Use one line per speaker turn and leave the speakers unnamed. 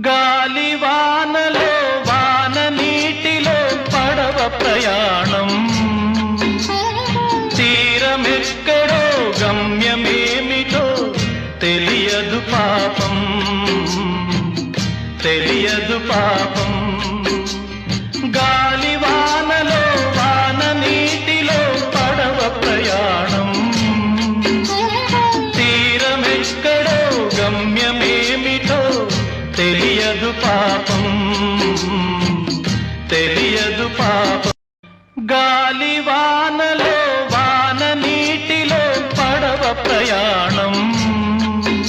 గాలివానలో వాన నీటిలో పడవ ప్రయాణం, తీరమెక్కడో గమ్యమేమిటో తెలియదు పాపం, తెలియదు పాపం. గాలివానలో వాన నీటిలో పడవ ప్రయాణం, తీరమెక్కడో గమ్యమేమిటో తెలియదు పాపం, తెలియదు పాపం. గాలివానలో